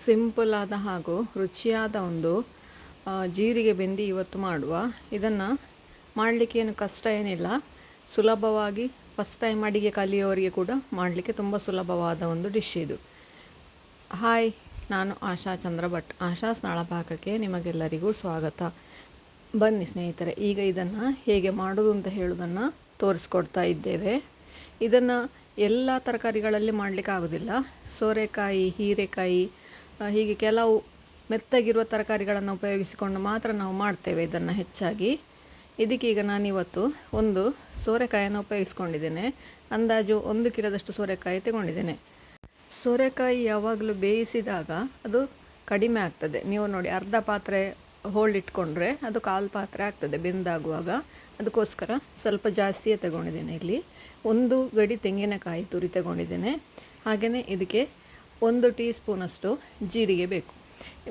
Simple ಆದ ಹಾಗೂ ರುಚಿಯಾದ ಒಂದು ಜೀರಿಗೆ ಬೆಂದಿ ಇವತ್ತು ಮಾಡುವ. ಇದನ್ನು ಮಾಡಲಿಕ್ಕೆ ಏನು ಕಷ್ಟ ಏನಿಲ್ಲ, ಸುಲಭವಾಗಿ ಫಸ್ಟ್ ಟೈಮ್ ಅಡಿಗೆ ಕಲಿಯೋರಿಗೆ ಕೂಡ ಮಾಡಲಿಕ್ಕೆ ತುಂಬ ಸುಲಭವಾದ ಒಂದು ಡಿಶ್ ಇದು. ಹಾಯ್, ನಾನು ಆಶಾ ಚಂದ್ರ ಭಟ್. ಆಶಾ ಸ್ನಳಪಾಕಕ್ಕೆ ನಿಮಗೆಲ್ಲರಿಗೂ ಸ್ವಾಗತ. ಬನ್ನಿ ಸ್ನೇಹಿತರೆ, ಈಗ ಇದನ್ನು ಹೇಗೆ ಮಾಡೋದು ಅಂತ ಹೇಳೋದನ್ನು ತೋರಿಸ್ಕೊಡ್ತಾ ಇದ್ದೇವೆ. ಇದನ್ನು ಎಲ್ಲ ತರಕಾರಿಗಳಲ್ಲಿ ಮಾಡಲಿಕ್ಕೆ ಆಗೋದಿಲ್ಲ. ಸೋರೆಕಾಯಿ, ಹೀರೆಕಾಯಿ, ಹೀಗೆ ಕೆಲವು ಮೆತ್ತಗಿರುವ ತರಕಾರಿಗಳನ್ನು ಉಪಯೋಗಿಸಿಕೊಂಡು ಮಾತ್ರ ನಾವು ಮಾಡ್ತೇವೆ ಇದನ್ನು ಹೆಚ್ಚಾಗಿ. ಇದಕ್ಕೀಗ ನಾನಿವತ್ತು ಒಂದು ಸೋರೆಕಾಯನ್ನು ಉಪಯೋಗಿಸ್ಕೊಂಡಿದ್ದೇನೆ. ಅಂದಾಜು 1 ಕಿಲೋದಷ್ಟು ಸೋರೆಕಾಯಿ ತಗೊಂಡಿದ್ದೇನೆ. ಸೋರೆಕಾಯಿ ಯಾವಾಗಲೂ ಬೇಯಿಸಿದಾಗ ಅದು ಕಡಿಮೆ ಆಗ್ತದೆ. ನೀವು ನೋಡಿ, ಅರ್ಧ ಪಾತ್ರೆ ಹೋಳಿಟ್ಕೊಂಡ್ರೆ ಅದು 1/4 ಪಾತ್ರೆ ಆಗ್ತದೆ ಬೆಂದಾಗುವಾಗ. ಅದಕ್ಕೋಸ್ಕರ ಸ್ವಲ್ಪ ಜಾಸ್ತಿಯೇ ತಗೊಂಡಿದ್ದೇನೆ. ಇಲ್ಲಿ 1 ಗಡಿ ತೆಂಗಿನಕಾಯಿ ತುರಿ ತಗೊಂಡಿದ್ದೇನೆ. ಹಾಗೆಯೇ ಇದಕ್ಕೆ 1 ಟೀ ಸ್ಪೂನಷ್ಟು ಜೀರಿಗೆ ಬೇಕು.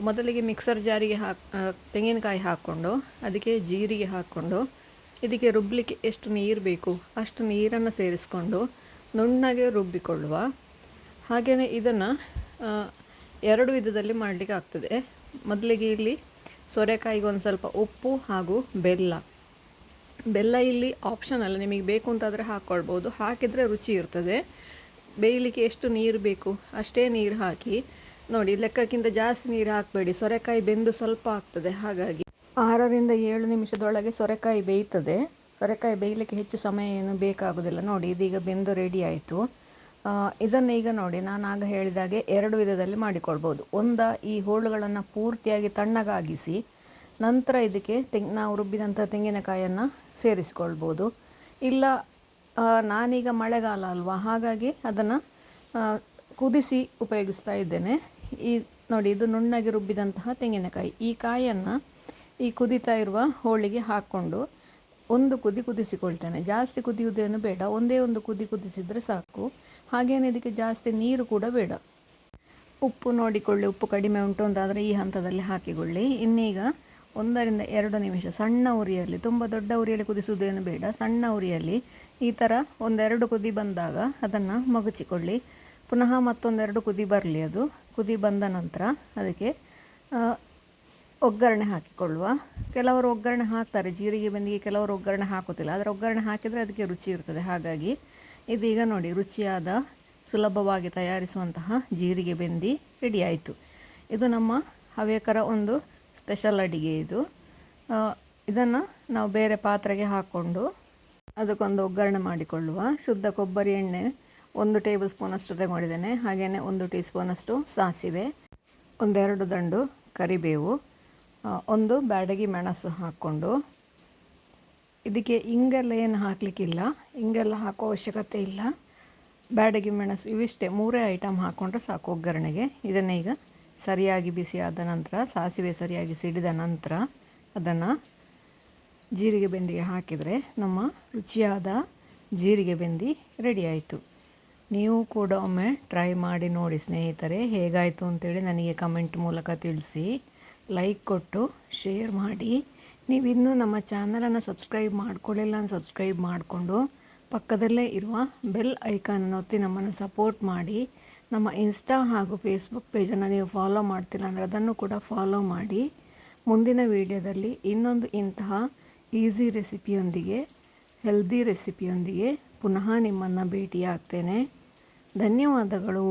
ಮೊದಲಿಗೆ ಮಿಕ್ಸರ್ ಜಾರಿಗೆ ತೆಂಗಿನಕಾಯಿ ಹಾಕ್ಕೊಂಡು ಅದಕ್ಕೆ ಜೀರಿಗೆ ಹಾಕ್ಕೊಂಡು ಇದಕ್ಕೆ ರುಬ್ಬಲಿಕ್ಕೆ ಎಷ್ಟು ನೀರು ಬೇಕು ಅಷ್ಟು ನೀರನ್ನು ಸೇರಿಸ್ಕೊಂಡು ನುಣ್ಣಗೆ ರುಬ್ಬಿಕೊಳ್ಳುವ. ಹಾಗೆಯೇ ಇದನ್ನು 2 ವಿಧದಲ್ಲಿ ಮಾಡಲಿಕ್ಕೆ ಆಗ್ತದೆ. ಮೊದಲಿಗೆ ಇಲ್ಲಿ ಸೋರೆಕಾಯಿಗೆ ಒಂದು ಸ್ವಲ್ಪ ಉಪ್ಪು ಹಾಗೂ ಬೆಲ್ಲ ಇಲ್ಲಿ ಆಪ್ಷನಲ್ಲ, ನಿಮಗೆ ಬೇಕು ಅಂತಾದರೆ ಹಾಕ್ಕೊಳ್ಬೋದು. ಹಾಕಿದರೆ ರುಚಿ ಇರ್ತದೆ. ಬೇಯಲಿಕ್ಕೆ ಎಷ್ಟು ನೀರು ಬೇಕು ಅಷ್ಟೇ ನೀರು ಹಾಕಿ ನೋಡಿ. ಲೆಕ್ಕಕ್ಕಿಂತ ಜಾಸ್ತಿ ನೀರು ಹಾಕಬೇಡಿ, ಸೋರೆಕಾಯಿ ಬೆಂದು ಸ್ವಲ್ಪ ಆಗ್ತದೆ. ಹಾಗಾಗಿ 6-7 ನಿಮಿಷದೊಳಗೆ ಸೋರೆಕಾಯಿ ಬೇಯ್ತದೆ. ಸೋರೆಕಾಯಿ ಬೇಯಲಿಕ್ಕೆ ಹೆಚ್ಚು ಸಮಯ ಏನು ಬೇಕಾಗೋದಿಲ್ಲ. ನೋಡಿ, ಇದೀಗ ಬೆಂದು ರೆಡಿ ಆಯಿತು. ಇದನ್ನು ಈಗ ನೋಡಿ, ನಾನು ಆಗ ಹೇಳಿದಾಗೆ 2 ವಿಧದಲ್ಲಿ ಮಾಡಿಕೊಳ್ಬೋದು. ಈ ಹೋಳುಗಳನ್ನು ಪೂರ್ತಿಯಾಗಿ ತಣ್ಣಗಾಗಿಸಿ ನಂತರ ಇದಕ್ಕೆ ನಾವು ರುಬ್ಬಿದಂಥ ತೆಂಗಿನಕಾಯನ್ನು ಸೇರಿಸಿಕೊಳ್ಬೋದು. ಇಲ್ಲ, ನಾನೀಗ ಮಳೆಗಾಲ ಅಲ್ವಾ, ಹಾಗಾಗಿ ಅದನ್ನು ಕುದಿಸಿ ಉಪಯೋಗಿಸ್ತಾ ಇದ್ದೇನೆ. ನೋಡಿ, ಇದು ನುಣ್ಣಗೆ ರುಬ್ಬಿದಂತಹ ತೆಂಗಿನಕಾಯಿ. ಈ ಕಾಯನ್ನು ಈ ಕುದಿತಾ ಇರುವ ಹೋಳಿಗೆ ಹಾಕ್ಕೊಂಡು 1 ಕುದಿ ಕುದಿಸಿಕೊಳ್ತೇನೆ. ಜಾಸ್ತಿ ಕುದಿಯುವುದೇನು ಬೇಡ, ಒಂದೇ ಒಂದು ಕುದಿ ಕುದಿಸಿದರೆ ಸಾಕು. ಹಾಗೇನೆ ಇದಕ್ಕೆ ಜಾಸ್ತಿ ನೀರು ಕೂಡ ಬೇಡ. ಉಪ್ಪು ನೋಡಿಕೊಳ್ಳಿ, ಉಪ್ಪು ಕಡಿಮೆ ಉಂಟು ಅಂತಾದರೆ ಈ ಹಂತದಲ್ಲಿ ಹಾಕಿಕೊಳ್ಳಿ. ಇನ್ನೀಗ 1-2 ನಿಮಿಷ ಸಣ್ಣ ಉರಿಯಲ್ಲಿ, ತುಂಬ ದೊಡ್ಡ ಉರಿಯಲ್ಲಿ ಕುದಿಸುವುದೇನು ಬೇಡ, ಸಣ್ಣ ಉರಿಯಲ್ಲಿ ಈ ಥರ 1-2 ಕುದಿ ಬಂದಾಗ ಅದನ್ನು ಮಗುಚಿಕೊಳ್ಳಿ. ಪುನಃ ಮತ್ತೊಂದೆರಡು ಕುದಿ ಬರಲಿ. ಅದು ಕುದಿ ಬಂದ ನಂತರ ಅದಕ್ಕೆ ಒಗ್ಗರಣೆ ಹಾಕಿಕೊಳ್ಳುವ. ಕೆಲವರು ಒಗ್ಗರಣೆ ಹಾಕ್ತಾರೆ ಜೀರಿಗೆ ಬೆಂದಿಗೆ, ಕೆಲವರು ಒಗ್ಗರಣೆ ಹಾಕೋತಿಲ್ಲ. ಆದರೆ ಒಗ್ಗರಣೆ ಹಾಕಿದರೆ ಅದಕ್ಕೆ ರುಚಿ ಇರ್ತದೆ. ಹಾಗಾಗಿ ಇದೀಗ ನೋಡಿ, ರುಚಿಯಾದ ಸುಲಭವಾಗಿ ತಯಾರಿಸುವಂತಹ ಜೀರಿಗೆ ಬೆಂದಿ ರೆಡಿ ಆಯಿತು. ಇದು ನಮ್ಮ ಹವ್ಯಕರ ಒಂದು ಸ್ಪೆಷಲ್ ಅಡಿಗೆ ಇದು. ಇದನ್ನು ನಾವು ಬೇರೆ ಪಾತ್ರೆಗೆ ಹಾಕ್ಕೊಂಡು ಅದಕ್ಕೊಂದು ಒಗ್ಗರಣೆ ಮಾಡಿಕೊಳ್ಳುವ. ಶುದ್ಧ ಕೊಬ್ಬರಿ ಎಣ್ಣೆ 1 ಟೇಬಲ್ ಸ್ಪೂನಷ್ಟು ತಗೊಂಡಿದ್ದೇನೆ. ಹಾಗೆಯೇ 1 ಟೀ ಸ್ಪೂನಷ್ಟು ಸಾಸಿವೆ, 1-2 ದಂಡು ಕರಿಬೇವು, 1 ಬ್ಯಾಡಗಿ ಮೆಣಸು ಹಾಕ್ಕೊಂಡು, ಇದಕ್ಕೆ ಇಂಗೆಲ್ಲ ಏನು ಹಾಕಲಿಕ್ಕಿಲ್ಲ, ಇಂಗೆಲ್ಲ ಹಾಕೋ ಅವಶ್ಯಕತೆ ಇಲ್ಲ. ಬ್ಯಾಡಗಿ ಮೆಣಸು ಇವಿಷ್ಟೇ 3 ಐಟಮ್ ಹಾಕ್ಕೊಂಡ್ರೆ ಸಾಕು ಒಗ್ಗರಣೆಗೆ. ಇದನ್ನು ಈಗ ಸರಿಯಾಗಿ ಬಿಸಿಯಾದ ನಂತರ, ಸಾಸಿವೆ ಸರಿಯಾಗಿ ಸಿಡಿದ ನಂತರ ಅದನ್ನು ಜೀರಿಗೆ ಬೆಂದಿಗೆ ಹಾಕಿದರೆ ನಮ್ಮ ರುಚಿಯಾದ ಜೀರಿಗೆ ಬೆಂದಿ ರೆಡಿ ಆಯಿತು. ನೀವು ಕೂಡ ಒಮ್ಮೆ ಟ್ರೈ ಮಾಡಿ ನೋಡಿ ಸ್ನೇಹಿತರೆ, ಹೇಗಾಯಿತು ಅಂತೇಳಿ ನನಗೆ ಕಮೆಂಟ್ ಮೂಲಕ ತಿಳಿಸಿ. ಲೈಕ್ ಕೊಟ್ಟು ಶೇರ್ ಮಾಡಿ. ನೀವಿನ್ನೂ ನಮ್ಮ ಚಾನಲನ್ನು ಸಬ್ಸ್ಕ್ರೈಬ್ ಮಾಡ್ಕೊಳ್ಳಿಲ್ಲ ಅಂತ ಸಬ್ಸ್ಕ್ರೈಬ್ ಮಾಡಿಕೊಂಡು ಪಕ್ಕದಲ್ಲೇ ಇರುವ ಬೆಲ್ ಐಕಾನನ್ನು ಒತ್ತಿ ನಮ್ಮನ್ನು ಸಪೋರ್ಟ್ ಮಾಡಿ. ನಮ್ಮ ಇನ್ಸ್ಟಾ ಹಾಗೂ ಫೇಸ್ಬುಕ್ ಪೇಜನ್ನು ನೀವು ಫಾಲೋ ಮಾಡ್ತಿಲ್ಲ ಅಂದರೆ ಅದನ್ನು ಕೂಡ ಫಾಲೋ ಮಾಡಿ. ಮುಂದಿನ ವಿಡಿಯೋದಲ್ಲಿ ಇನ್ನೊಂದು ಇಂತಹ ಈಸಿ ರೆಸಿಪಿಯೊಂದಿಗೆ, ಹೆಲ್ದಿ ರೆಸಿಪಿಯೊಂದಿಗೆ ಪುನಃ ನಿಮ್ಮನ್ನು ಭೇಟಿಯಾಗ್ತೇನೆ. ಧನ್ಯವಾದಗಳು.